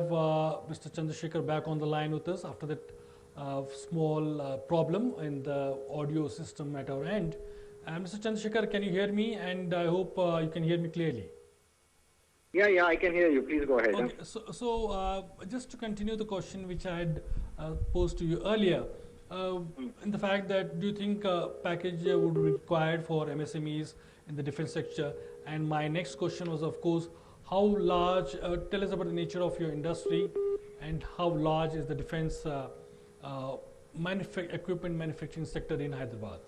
Mr. Chandrasekhar back on the line with us after that small problem in the audio system at our end. Mr. Chandrasekhar, can you hear me? And I hope you can hear me clearly. Yeah, I can hear you. Please go ahead. Okay, just to continue the question which I had posed to you earlier, in the fact that do you think package would be required for MSMEs in the defense sector? And my next question was, of course, how large, tell us about the nature of your industry and how large is the defense equipment manufacturing sector in Hyderabad?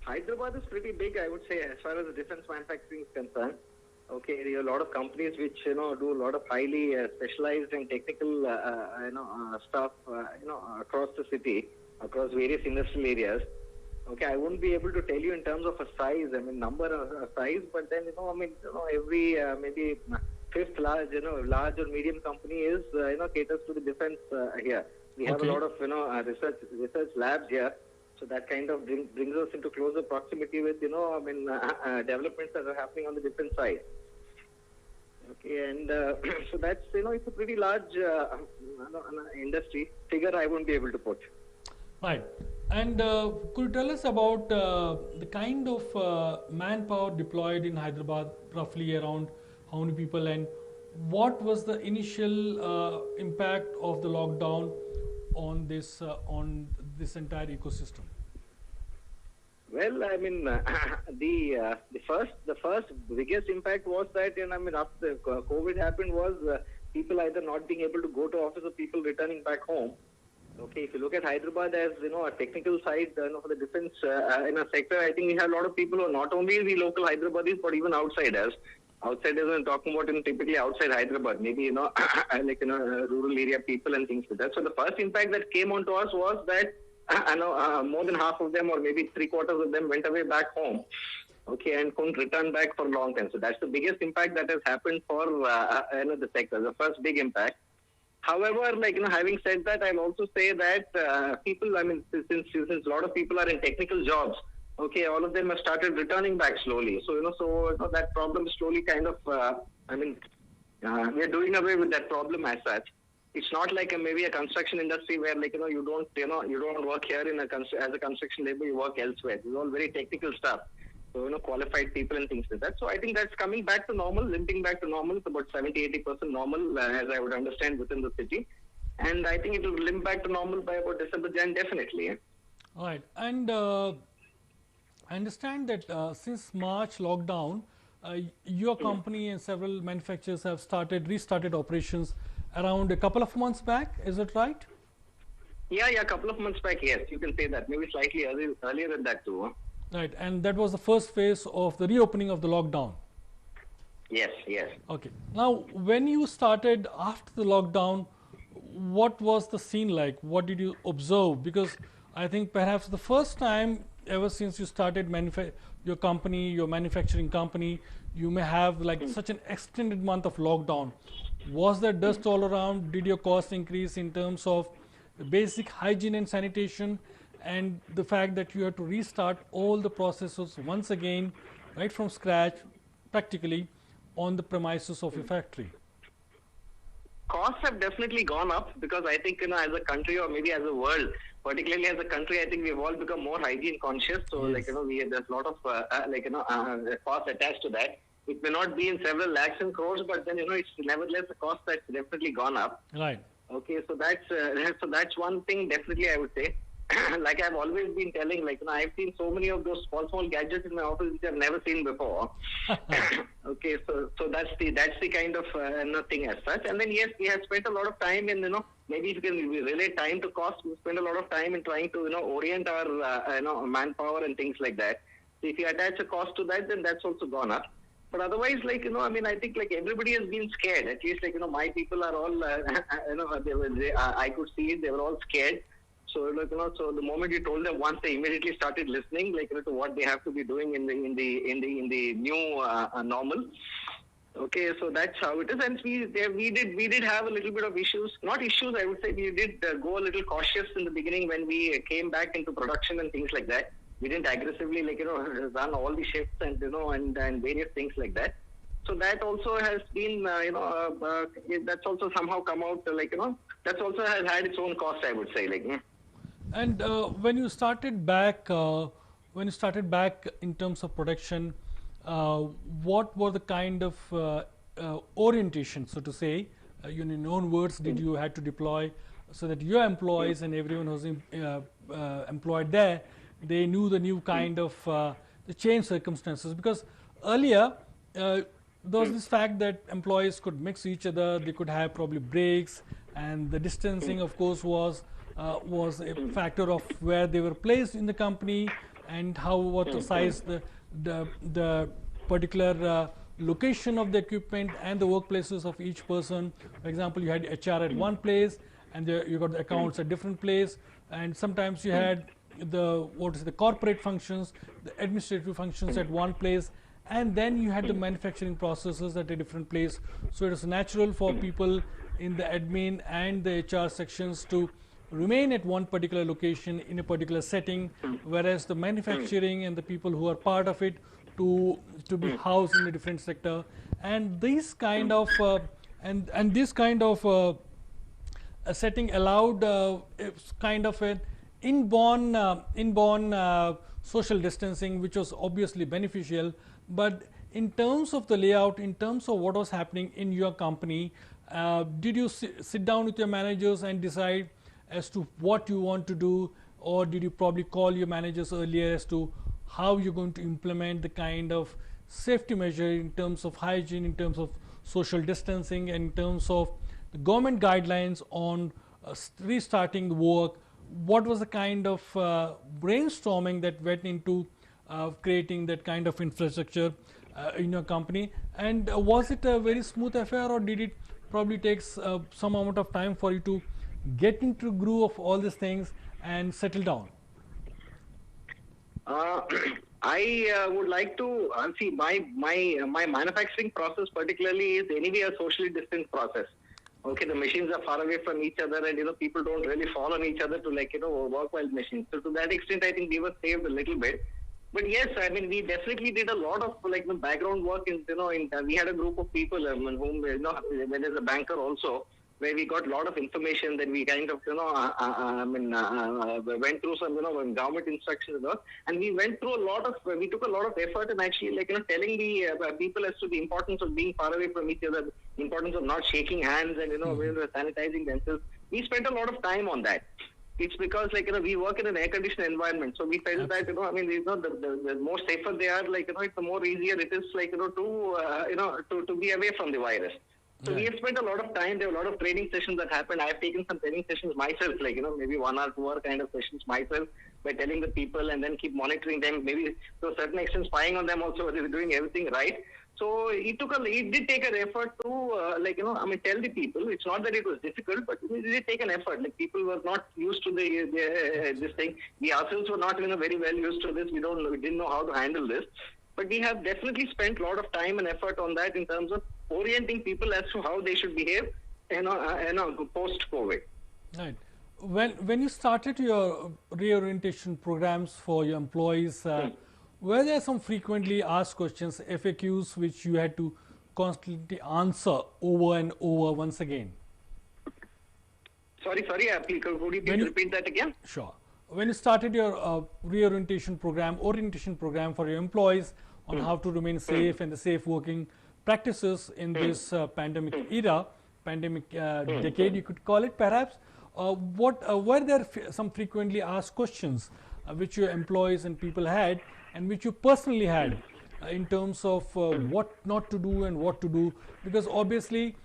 Hyderabad is pretty big, I would say, as far as the defense manufacturing is concerned. Okay, there are a lot of companies which do a lot of highly specialized and technical stuff across the city, across various industrial areas. Okay, I won't be able to tell you in terms of a size, number of size, but then every maybe fifth large, large or medium company is caters to the defense here. We have a lot of research labs here. So that kind of brings us into closer proximity with developments that are happening on the different side. Okay, and so that's it's a pretty large industry. Figure I won't be able to put. Right, and could you tell us about the kind of manpower deployed in Hyderabad, roughly around how many people, and what was the initial impact of the lockdown on this entire ecosystem? Well, the first biggest impact was that after COVID happened was people either not being able to go to office or people returning back home. Okay, if you look at Hyderabad as a technical side for the defense sector, I think we have a lot of people who are not only the local Hyderabadis but even outsiders. Outsiders, I'm talking about typically outside Hyderabad, maybe rural area people and things like that. So the first impact that came onto us was that more than half of them, or maybe 3/4 of them, went away back home. Okay, and couldn't return back for a long time. So that's the biggest impact that has happened for the sector. The first big impact. However, having said that, I'll also say that people, since a lot of people are in technical jobs, okay, all of them have started returning back slowly. So, that problem slowly kind of, we're doing away with that problem as such. It's not like maybe a construction industry where you don't work here as a construction labor, you work elsewhere. It's all very technical stuff. So, qualified people and things like that. So I think that's coming back to normal, limping back to normal. It's about 70-80% normal, as I would understand, within the city. And I think it will limp back to normal by about December, Jan, definitely. All right. And I understand that since March lockdown, your company and several manufacturers have restarted operations around a couple of months back. Is it right? Yeah, a couple of months back, yes. You can say that. Maybe slightly earlier than that too. Huh? Right. And that was the first phase of the reopening of the lockdown. Yes. Okay. Now, when you started after the lockdown, what was the scene like? What did you observe? Because I think perhaps the first time ever since you started your manufacturing company, you may have such an extended month of lockdown. Was there dust all around? Did your cost increase in terms of the basic hygiene and sanitation, and the fact that you had to restart all the processes once again, right from scratch, practically, on the premises of your factory? Costs have definitely gone up because I think, as a country or maybe as a world, particularly as a country, I think we've all become more hygiene conscious. So, yes. There's a lot of, costs attached to that. It may not be in several lakhs and crores, but then, it's nevertheless a cost that's definitely gone up. Right. Okay, so that's one thing definitely I would say. Like I've always been telling, I've seen so many of those small gadgets in my office which I've never seen before. Okay, so that's the kind of thing as such. And then yes, we have spent a lot of time in maybe if you can relate time to cost, we spend a lot of time in trying to orient our manpower and things like that. So if you attach a cost to that, then that's also gone up. But otherwise, I think everybody has been scared. At least my people are all I could see it. They were all scared. So so the moment you told them once, they immediately started listening, to what they have to be doing in the new normal. Okay, so that's how it is, and we did have a little bit of issues. Not issues, I would say. We did go a little cautious in the beginning when we came back into production and things like that. We didn't aggressively run all the shifts and and various things like that. So that also has been, that's also somehow come out that's also has had its own cost, I would say. And when you started back in terms of production, uh, what were the kind of orientation, so to say, in your own words, did you had to deploy so that your employees and everyone who's employed there, they knew the new kind of the change circumstances? Because earlier, uh, there was this fact that employees could mix each other, they could have probably breaks, and the distancing, of course, was a factor of where they were placed in the company and how what the size the particular location of the equipment and the workplaces of each person. For example, you had HR at one place, and you got the accounts at different place, and sometimes you had the corporate functions, the administrative functions at one place, and then you had the manufacturing processes at a different place. So it was natural for people in the admin and the HR sections to remain at one particular location in a particular setting, whereas the manufacturing and the people who are part of it to be housed in a different sector. And this kind of and this kind of a setting allowed it's kind of an inborn social distancing, which was obviously beneficial. But in terms of the layout, in terms of what was happening in your company, did you sit down with your managers and decide as to what you want to do, or did you probably call your managers earlier as to how you're going to implement the kind of safety measure in terms of hygiene, in terms of social distancing, and in terms of the government guidelines on restarting the work? What was the kind of brainstorming that went into creating that kind of infrastructure in your company? And was it a very smooth affair, or did it probably take some amount of time for you to get into groove of all these things and settle down? Uh, I would like to see my manufacturing process particularly is anyway a socially distant process. Okay, the machines are far away from each other, and people don't really fall on each other to work while machines. So to that extent, I think we were saved a little bit. But yes, I mean, we definitely did a lot of the background work. We had a group of people whom when there's a banker also, where we got a lot of information. Then we kind of went through some government instructions and we went through we took a lot of effort in actually telling the people as to the importance of being far away from each other, the importance of not shaking hands, and sanitizing themselves. We spent a lot of time on that. It's because we work in an air conditioned environment, so we felt that the more safer they are, it's the more easier it is to be away from the virus. So we have spent a lot of time. There were a lot of training sessions that happened. I have taken some training sessions myself, maybe 1 or 2 hour kind of sessions myself, by telling the people and then keep monitoring them, maybe to a certain extent spying on them also, whether they're doing everything right. So it did take an effort to tell the people. It's not that it was difficult, but it did take an effort. People were not used to this thing. We ourselves were not very well used to this. We didn't know how to handle this. But we have definitely spent a lot of time and effort on that in terms of orienting people as to how they should behave, post-COVID. Right. When you started your reorientation programs for your employees, were there some frequently asked questions, FAQs, which you had to constantly answer over and over once again? Sorry, could you please repeat that again? Sure. When you started your orientation program for your employees on how to remain safe and the safe working practices in this pandemic era, decade, you could call it perhaps, were there some frequently asked questions which your employees and people had, and which you personally had in terms of what not to do and what to do? Because obviously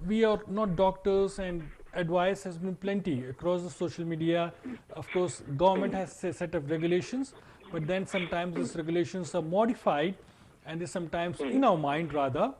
we are not doctors, and advice has been plenty across the social media. Of course, government has a set of regulations, but then sometimes these regulations are modified, and they sometimes in our mind rather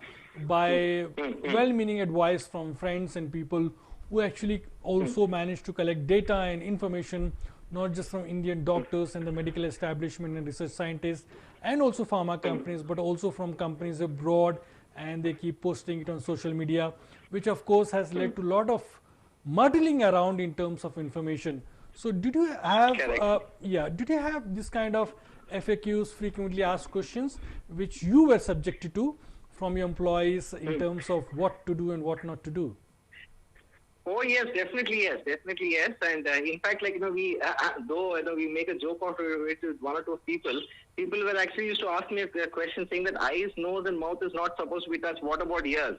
by well-meaning advice from friends and people who actually also manage to collect data and information, not just from Indian doctors and the medical establishment and research scientists and also pharma companies, but also from companies abroad, and they keep posting it on social media, which of course has led to a lot of muddling around in terms of information. So did you have did you have this kind of FAQs, frequently asked questions, which you were subjected to from your employees in terms of what to do and what not to do? Oh yes, definitely yes. And in fact, like we though we make a joke of it with one or two people. People were actually used to ask me a question saying that eyes, nose, and mouth is not supposed to be touched. What about ears?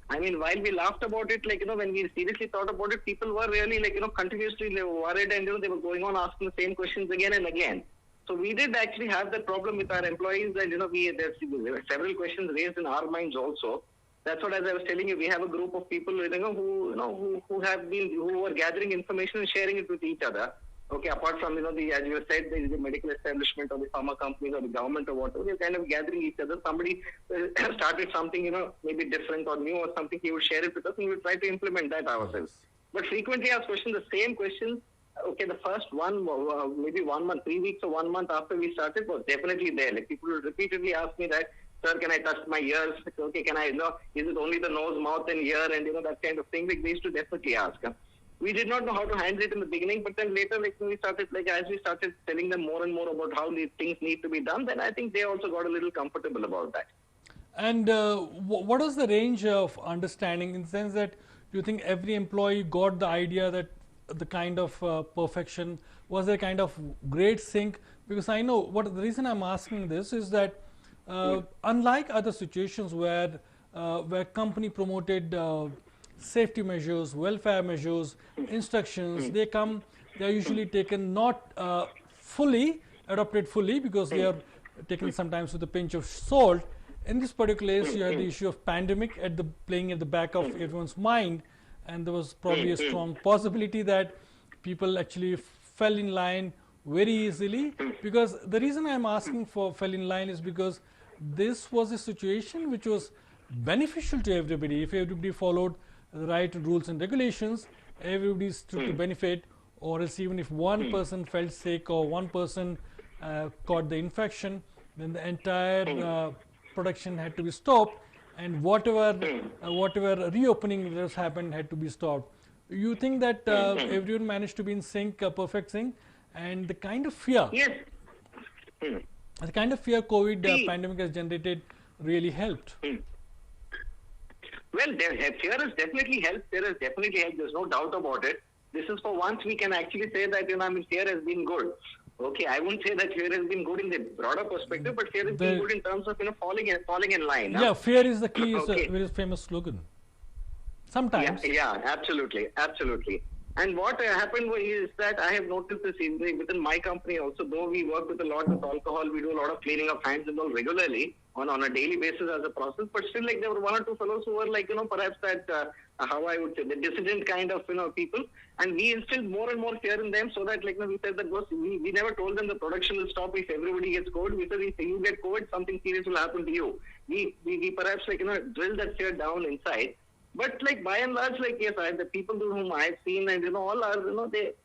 I mean, while we laughed about it, like when we seriously thought about it, people were really like continuously worried, and they were going on asking the same questions again and again. So we did actually have that problem with our employees, and there were several questions raised in our minds also. That's what, as I was telling you, we have a group of people, who were gathering information and sharing it with each other. Okay, apart from as you said, the medical establishment or the pharma companies or the government or whatever, they're kind of gathering each other. Somebody started something, maybe different or new or something. He would share it with us, and we would try to implement that ourselves. But frequently, asked questions, the same questions. Okay, the first one, maybe 1 month, 3 weeks or 1 month after we started, was definitely there. Like people would repeatedly ask me that, sir, can I touch my ears? Okay, can I, is it only the nose, mouth and ear and, that kind of thing? Like, they used to definitely ask. We did not know how to handle it in the beginning, but then later, like, when we started, as we started telling them more and more about how these things need to be done, then I think they also got a little comfortable about that. And what is the range of understanding, in the sense that do you think every employee got the idea that the kind of perfection, was there kind of great sync? Because I know the reason I'm asking this is that unlike other situations where company promoted safety measures, welfare measures, instructions, they are usually taken not fully adopted fully, because they are taken sometimes with a pinch of salt. In this particular case, you had the issue of pandemic playing at the back of everyone's mind, and there was probably a strong possibility that people actually fell in line very easily. Because the reason I'm asking for fell in line is because this was a situation which was beneficial to everybody. If everybody followed the right rules and regulations, everybody stood to benefit. Or else, even if one person felt sick or one person caught the infection, then the entire production had to be stopped, and whatever reopening that has happened had to be stopped. You think that everyone managed to be in sync, perfect sync, and the kind of fear, the kind of fear COVID pandemic has generated really helped. Well, fear has definitely helped. There has definitely helped. There's no doubt about it. This is for once we can actually say that fear has been good. Okay, I wouldn't say that fear has been good in the broader perspective, but fear has been good in terms of falling in line. Yeah, fear is the key. Is a very famous slogan. Sometimes. Yeah, absolutely. And what happened is that I have noticed this within my company also. Though we work with a lot with alcohol, we do a lot of cleaning of hands and all regularly on a daily basis as a process. But still, there were one or two fellows who were perhaps that how I would say the dissident kind of people, and we instilled more and more fear in them, so that we said that we never told them the production will stop if everybody gets COVID. We said if you get COVID, something serious will happen to you. We perhaps drill that fear down inside. But by and large, yes, the people whom I've seen and all are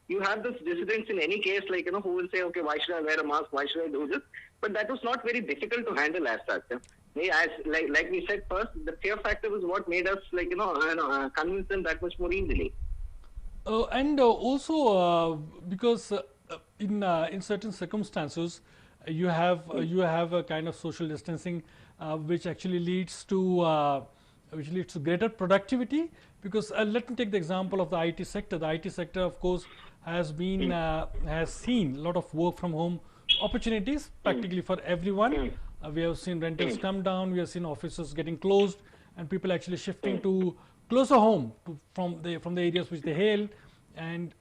you have this dissidence in any case, who will say, okay, why should I wear a mask? Why should I do this? But that was not very difficult to handle as such. Like we said first, the fear factor was what made us convince them that much more easily. And also because in certain circumstances you have a kind of social distancing which actually leads to greater productivity. Because let me take the example of the IT sector. The IT sector, of course, has seen a lot of work from home opportunities practically for everyone. We have seen rentals come down, we have seen offices getting closed, and people actually shifting to closer home from the areas which they hail and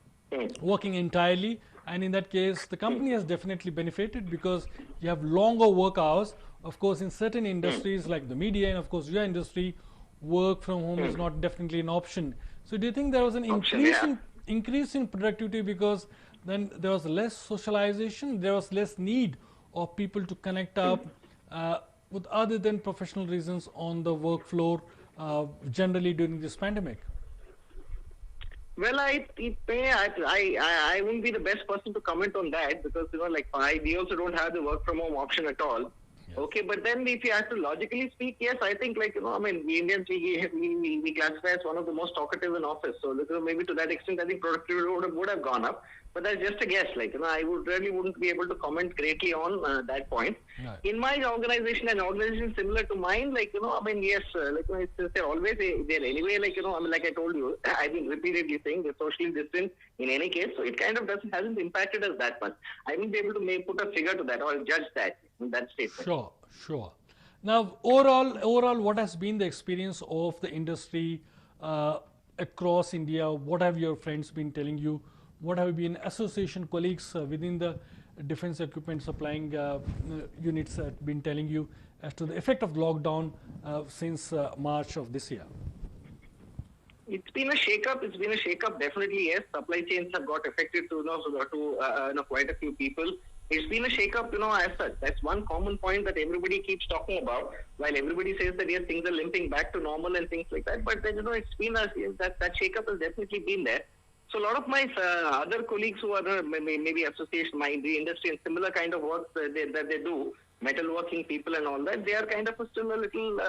working entirely. And in that case, the company has definitely benefited because you have longer work hours. Of course, in certain industries like the media and of course your industry, work from home is not definitely an option. So do you think there was an increase in productivity because then there was less socialization, there was less need of people to connect up with other than professional reasons on the work floor generally during this pandemic? Well, I wouldn't be the best person to comment on that because we also don't have the work from home option at all. Yes. Okay, but then if you have to logically speak, yes, I think we Indians we classify as one of the most talkative in office. So maybe to that extent, I think productivity would have gone up. But that's just a guess. I wouldn't be able to comment greatly on that point. Right. In my organization, an organization similar to mine, like, I mean, yes, they're always there anyway, like, I mean, like I told you, I've been repeatedly saying they're socially distant in any case, so it kind of hasn't impacted us that much. I won't be able to put a figure to that or judge that statement. Sure, sure. Now, overall, what has been the experience of the industry across India? What have your friends been telling you? What have been association colleagues within the defense equipment supplying units been telling you as to the effect of lockdown since March of this year? It's been a shake-up. It's been a shake-up, definitely, yes. Supply chains have got affected to quite a few people. It's been a shake-up, as such. That's one common point that everybody keeps talking about. While everybody says that, yes, things are limping back to normal and things like that. But then, it's been that shake-up has definitely been there. So a lot of my other colleagues who are maybe association, the industry and similar kind of work that they do, metalworking people and all that, they are kind of still a little,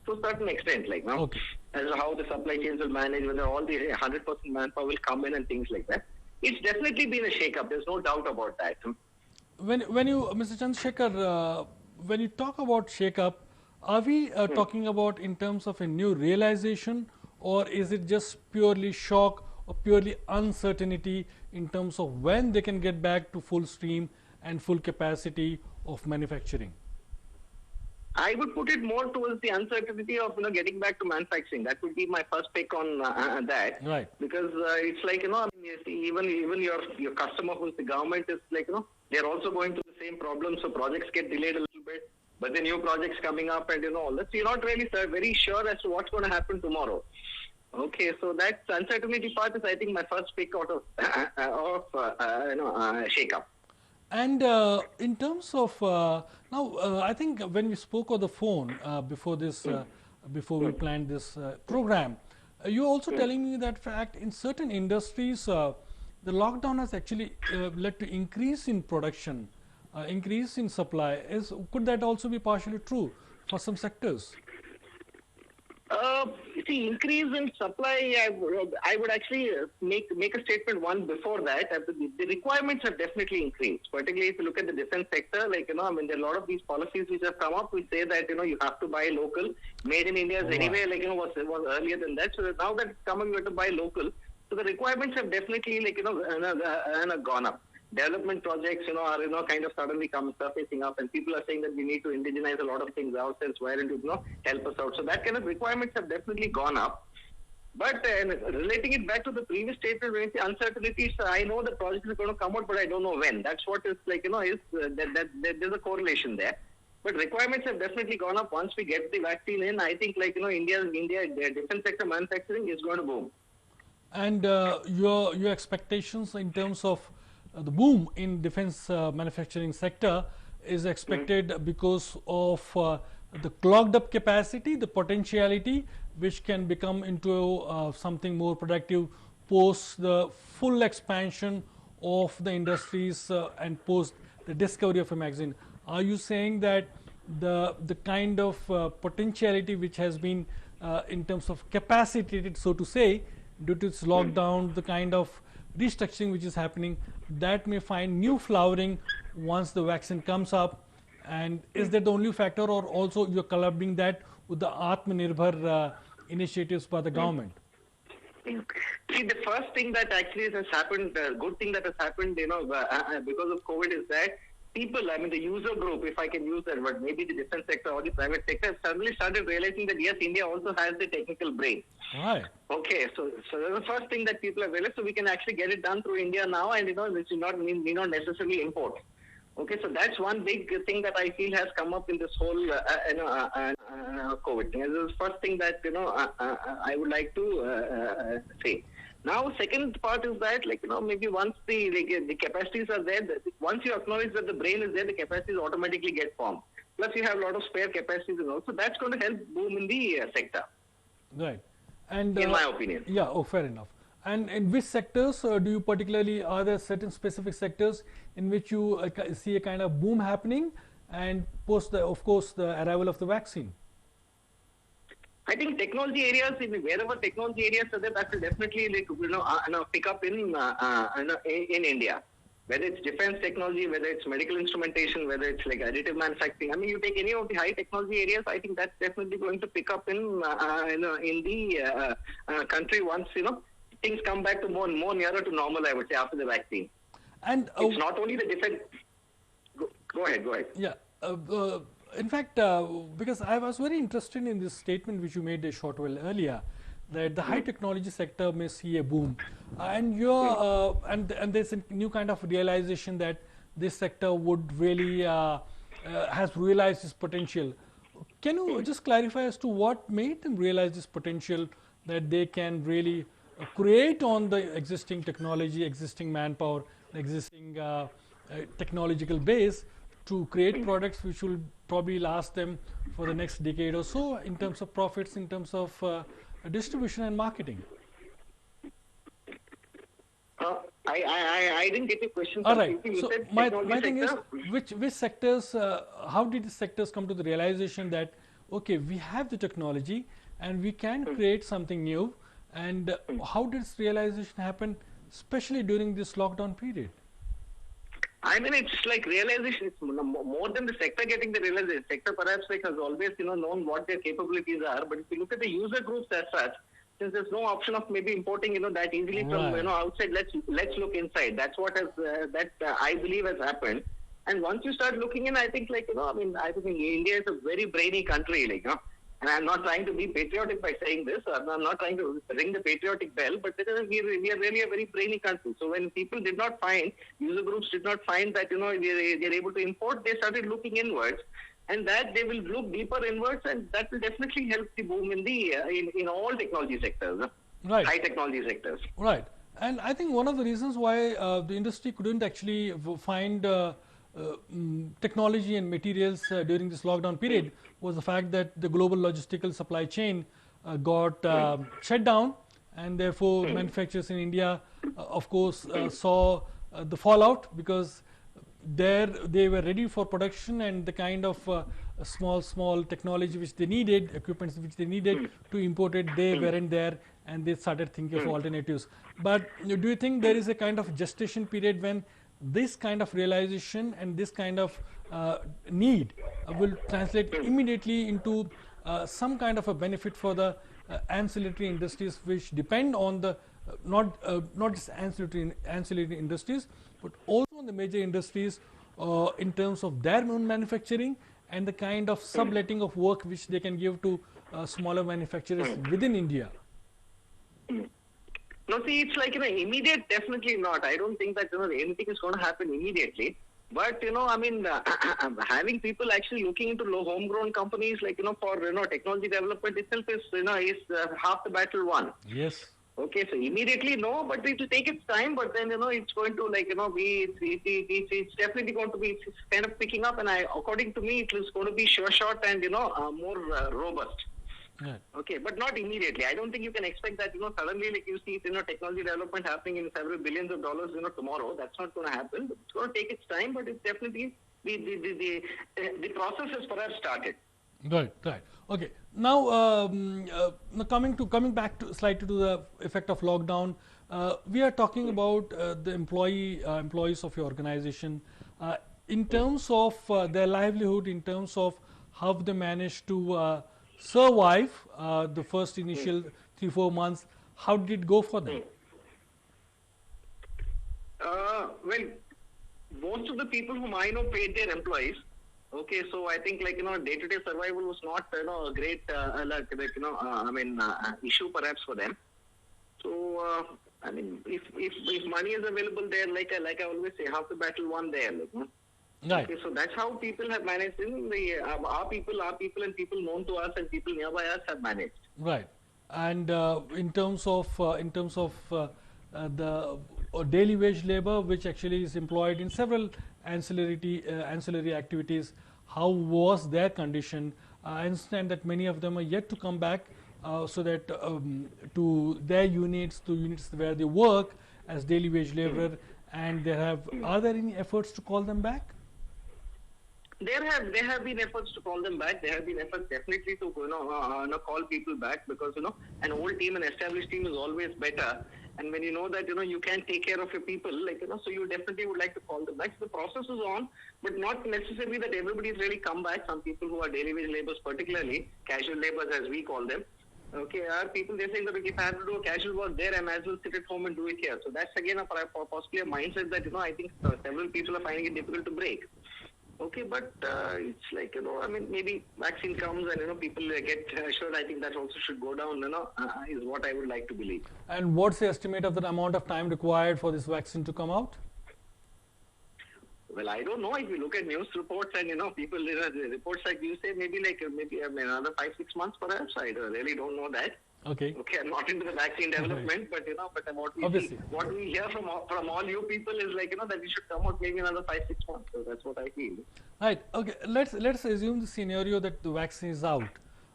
to a certain extent, like, Okay. as to how the supply chains will manage, whether all the 100% manpower will come in and things like that. It's definitely been a shake-up. There's no doubt about that. When you, Mr. Chandrasekhar, when you talk about shake-up, are we talking about in terms of a new realization, or is it just purely shock or purely uncertainty in terms of when they can get back to full stream and full capacity of manufacturing? I would put it more towards the uncertainty of getting back to manufacturing. That would be my first pick on that. Right. Because it's like I mean, you see, even your customer, who's the government, is like they're also going through the same problem. So projects get delayed a little bit, but the new projects coming up and all that. So you're not really very sure as to what's going to happen tomorrow. Okay, so that uncertainty part is, I think, my first pick out of shake-up. And in terms of now, I think when we spoke on the phone before this, before we planned this program, you were also telling me that fact in certain industries, the lockdown has actually led to increase in production, increase in supply. Could that also be partially true for some sectors? See, increase in supply, I would actually make a statement one before that. The requirements have definitely increased, particularly if you look at the defense sector. Like, I mean, there are a lot of these policies which have come up. We say that, you have to buy local. Made in India is anyway, like, was earlier than that. So now that it's coming, we have to buy local. So the requirements have definitely, like, gone up. Development projects, are kind of suddenly surfacing up, and people are saying that we need to indigenize a lot of things ourselves. Why don't you, help us out? So that kind of requirements have definitely gone up. But relating it back to the previous statement, when you say uncertainties, I know the project is going to come out, but I don't know when. That's what is like, there's a correlation there. But requirements have definitely gone up. Once we get the vaccine in, I think, like, India, defense sector manufacturing is going to boom. And your expectations in terms of the boom in defense manufacturing sector is expected because of the clogged up capacity, the potentiality which can become into something more productive post the full expansion of the industries and post the discovery of a magazine. Are you saying that the kind of potentiality which has been in terms of capacitated, so to say, due to its lockdown, the kind of restructuring which is happening, that may find new flowering once the vaccine comes up? And is that the only factor, or also you're collaborating that with the Atmanirbhar initiatives by the government? See, the first thing that actually has happened, good thing that has happened, because of COVID is that people, I mean, the user group, if I can use that word, maybe the defense sector or the private sector, have suddenly started realizing that, yes, India also has the technical brain. Right. Okay, so that's the first thing that people have realized. So we can actually get it done through India now, and, which is not necessarily import. Okay, so that's one big thing that I feel has come up in this whole, COVID thing. This is the first thing that, I would like to say. Now, second part is that, like, maybe once the capacities are there, once you acknowledge that the brain is there, the capacities automatically get formed. Plus, you have a lot of spare capacities and all. So that's going to help boom in the sector. Right. And in my opinion. Yeah, fair enough. And in which sectors do you particularly, are there certain specific sectors in which you see a kind of boom happening, and post, of course, the arrival of the vaccine? I think technology areas, wherever technology areas are there, that will definitely pick up in India. whether it's defense technology, whether it's medical instrumentation, whether it's like additive manufacturing. I mean, you take any of the high technology areas, I think that's definitely going to pick up in the country once things come back to more nearer to normal. I would say after the vaccine. And it's not only the defense. Go ahead. Yeah. In fact, because I was very interested in this statement which you made a short while earlier, that the high technology sector may see a boom, and and there's a new kind of realization that this sector would really has realized its potential. Can you just clarify as to what made them realize this potential, that they can really create on the existing technology, existing manpower, existing technological base, to create products which will probably last them for the next decade or so in terms of profits, in terms of distribution and marketing? I didn't get your question. All right. So my thing is, which sectors, how did the sectors come to the realization that, okay, we have the technology and we can create something new, and how did this realization happen, especially during this lockdown period? I mean, it's like realization. It's more than the sector getting the realization. Sector perhaps has always known what their capabilities are. But if you look at the user groups as such, since there's no option of maybe importing that easily from outside, let's look inside. That's what has I believe has happened. And once you start looking in, I think I think India is a very brainy country, And I'm not trying to be patriotic by saying this. I'm not trying to ring the patriotic bell, but we are really a very brainy country. So when people did not find, user groups did not find that they're able to import, they started looking inwards, and that they will look deeper inwards, and that will definitely help the boom in the in all technology sectors, right? High technology sectors, right? And I think one of the reasons why the industry couldn't actually find technology and materials during this lockdown period was the fact that the global logistical supply chain got shut down, and therefore manufacturers in India of course saw the fallout, because they were ready for production, and the kind of small technology which they needed, equipments which they needed to import it, they weren't there, and they started thinking of alternatives. But do you think there is a kind of gestation period when this kind of realization and this kind of need will translate immediately into some kind of a benefit for the ancillary industries which depend on the not just ancillary industries, but also on the major industries in terms of their own manufacturing and the kind of subletting of work which they can give to smaller manufacturers within India? No, see, it's like immediate. Definitely not. I don't think that anything is going to happen immediately. But having people actually looking into homegrown companies for technology development itself is half the battle won. Yes. Okay, so immediately no, but it will take its time. But then it's going to be it's definitely going to be it's kind of picking up, and according to me it is going to be short and more robust. Right. Okay, but not immediately. I don't think you can expect that suddenly you see technology development happening in several billions of dollars tomorrow. That's not going to happen. It's going to take its time, but it's definitely the process has perhaps started. Right. Okay. Now, coming back to slightly to the effect of lockdown, we are talking about the employees of your organization in terms of their livelihood, in terms of how they manage to survive the first initial 3-4 months. How did it go for them? Well, most of the people whom I know paid their employees. Okay, so I think day-to-day survival was not a great issue perhaps for them. So if money is available there, like I always say, half the battle won there. Right. Okay, so that's how people have managed. Our people, and people known to us, and people nearby us have managed. Right. And in terms of the daily wage labor, which actually is employed in several ancillary activities, how was their condition? I understand that many of them are yet to come back, so that to their units, to units where they work as daily wage laborer, and are there any efforts to call them back? There have been efforts to call them back. There have been efforts definitely to call people back, because an old team, an established team is always better. and when you know that you can take care of your people, so you definitely would like to call them back. So the process is on, but not necessarily that everybody has really come back. Some people who are daily wage laborers, particularly casual laborers as we call them, okay, are people they're saying that if I have to do a casual work there, I might as well sit at home and do it here. So that's again possibly a mindset that I think several people are finding it difficult to break. Okay, but it's like, I mean, maybe vaccine comes and, people get assured. I think that also should go down, is what I would like to believe. And what's the estimate of the amount of time required for this vaccine to come out? Well, I don't know. If you look at news reports and, people, reports like you say, maybe another 5-6 months perhaps. I really don't know that. Okay. Okay, I'm not into the vaccine development, but but what we hear from all you people is that we should come out maybe another 5-6 months. So that's what I feel. Right. Okay. Let's assume the scenario that the vaccine is out.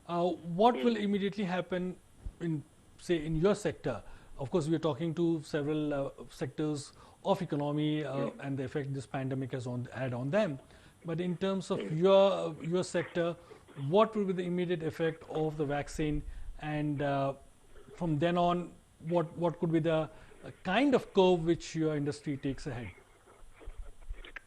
What will immediately happen in your sector? Of course, we are talking to several sectors of economy and the effect this pandemic has had on them. But in terms of your sector, what will be the immediate effect of the vaccine? And from then on, what could be the kind of curve which your industry takes ahead?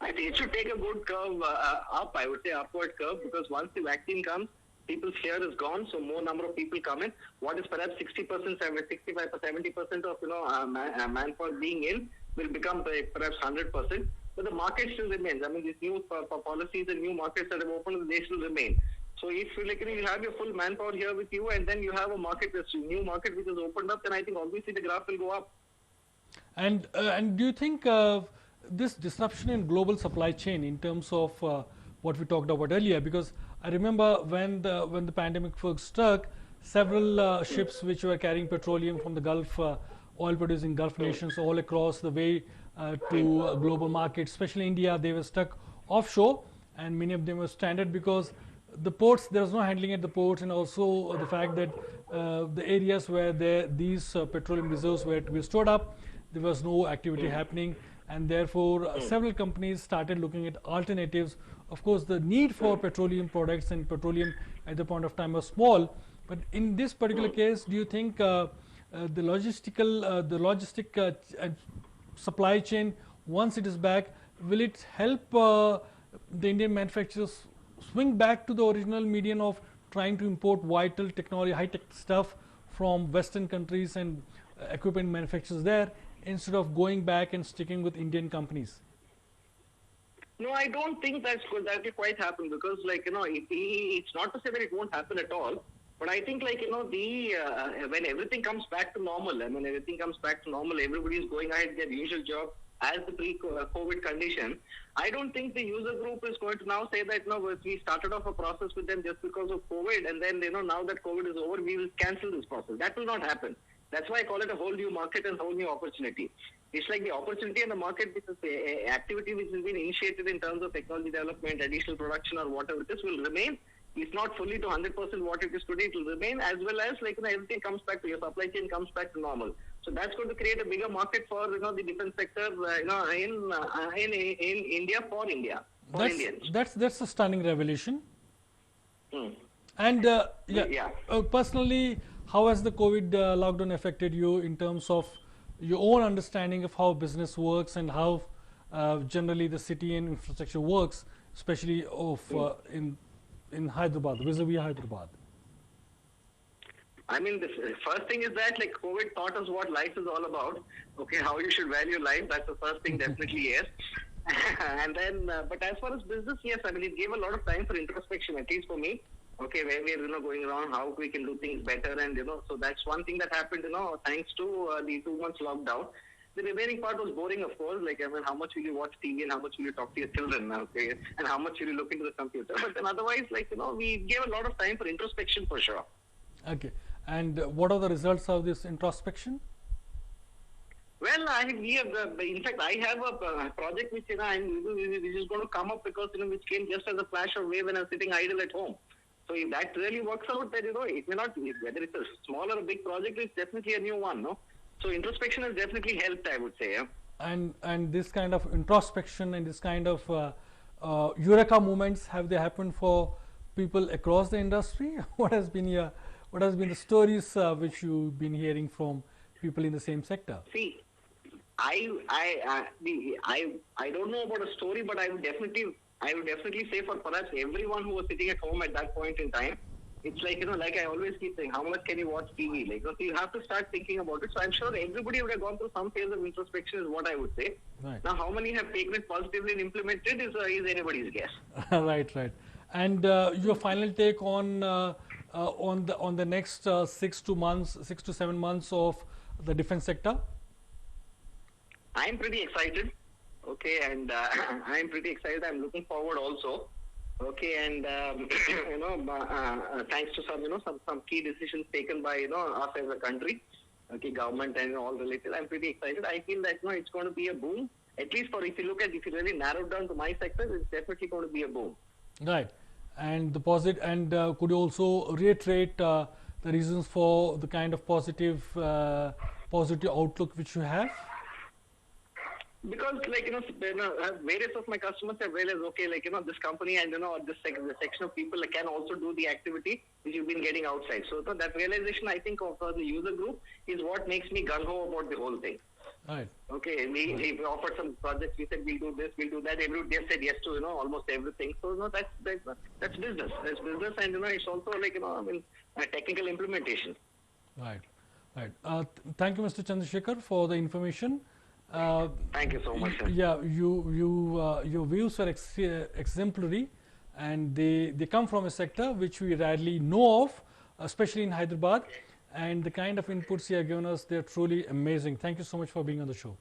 I think it should take a good curve up, I would say upward curve, because once the vaccine comes, people's fear is gone, so more number of people come in. What is perhaps 60%, 65%, 70% of manpower being in will become perhaps 100%. But the market still remains. I mean, these new policies and new markets that have opened, they still remain. So if you have your full manpower here with you, and then you have a market, this new market which has opened up, then I think obviously the graph will go up. And do you think this disruption in global supply chain in terms of what we talked about earlier? Because I remember when the pandemic first struck, several ships which were carrying petroleum from the Gulf, oil-producing Gulf nations all across the way to global markets, especially India, they were stuck offshore, and many of them were stranded because the ports, there was no handling at the ports, and also the fact that the areas where these petroleum reserves were to be stored up, there was no activity happening, and therefore several companies started looking at alternatives. Of course, the need for petroleum products and petroleum at the point of time was small, but in this particular case, do you think the logistic supply chain, once it is back, will it help the Indian manufacturers swing back to the original median of trying to import vital technology, high-tech stuff from Western countries and equipment manufacturers there, instead of going back and sticking with Indian companies? No, I don't think that will quite happen, because it's not to say that it won't happen at all. But I think when everything comes back to normal, everybody is going ahead with their usual job as the pre-COVID condition. I don't think the user group is going to now say that we started off a process with them just because of COVID, and then now that COVID is over, we will cancel this process. That will not happen. That's why I call it a whole new market and whole new opportunity. It's like the opportunity in the market, which is activity which has been initiated in terms of technology development, additional production, or whatever it is, will remain. It's not fully to 100% what it is today. It will remain, as well as everything comes back to your supply chain comes back to normal. So that's going to create a bigger market for the defense sector in India for India for Indians. That's a stunning revelation. And personally, how has the COVID lockdown affected you in terms of your own understanding of how business works and how generally the city and infrastructure works, especially in Hyderabad, vis-a-vis Hyderabad? I mean, the first thing is that COVID taught us what life is all about. Okay, how you should value life. That's the first thing, definitely, yes. And then, but as far as business, yes, I mean, it gave a lot of time for introspection, at least for me. Okay, where we're going around, how we can do things better, and so that's one thing that happened. Thanks to the 2 months lockdown. The remaining part was boring, of course. How much will you watch TV and how much will you talk to your children, okay, and how much will you look into the computer. But then otherwise, we gave a lot of time for introspection for sure. Okay, and what are the results of this introspection? Well, in fact, I have a project which which is going to come up because which came just as a flash of wave when I was sitting idle at home. So if that really works out, then it may not, whether it's a small or a big project, it's definitely a new one, no? So introspection has definitely helped, I would say. Yeah? And this kind of introspection and this kind of eureka moments, have they happened for people across the industry? What has been the stories which you've been hearing from people in the same sector. See, I don't know about a story, but I would definitely say for perhaps everyone who was sitting at home at that point in time, it's like, like I always keep saying, how much can you watch TV? Like, so you have to start thinking about it. So I'm sure everybody would have gone through some phase of introspection, is what I would say. Right. Now, how many have taken it positively and implemented is anybody's guess. Right, right. And your final take on the next 6 to 7 months of the defense sector? I'm pretty excited. Okay, and I'm pretty excited. I'm looking forward also. Okay, and thanks to some key decisions taken by us as a country, okay, government and all related. I'm pretty excited. I feel that it's going to be a boom. At least if you really narrow it down to my sector, it's definitely going to be a boom. Right, and could you also reiterate the reasons for the kind of positive outlook which you have? Because various of my customers have realized, okay, this company and this section of people can also do the activity which you've been getting outside. So that realization, I think, of the user group is what makes me gung ho about the whole thing. Right. Okay, we offered some projects. We said we'll do this, we'll do that. Everybody said yes to almost everything. So that's business. That's business, and it's also a technical implementation. Right, right. Thank you, Mr. Chandrasekhar, for the information. Thank you so much, sir. Yeah, your views are exemplary, and they come from a sector which we rarely know of, especially in Hyderabad. And the kind of inputs you have given us, they're truly amazing. Thank you so much for being on the show.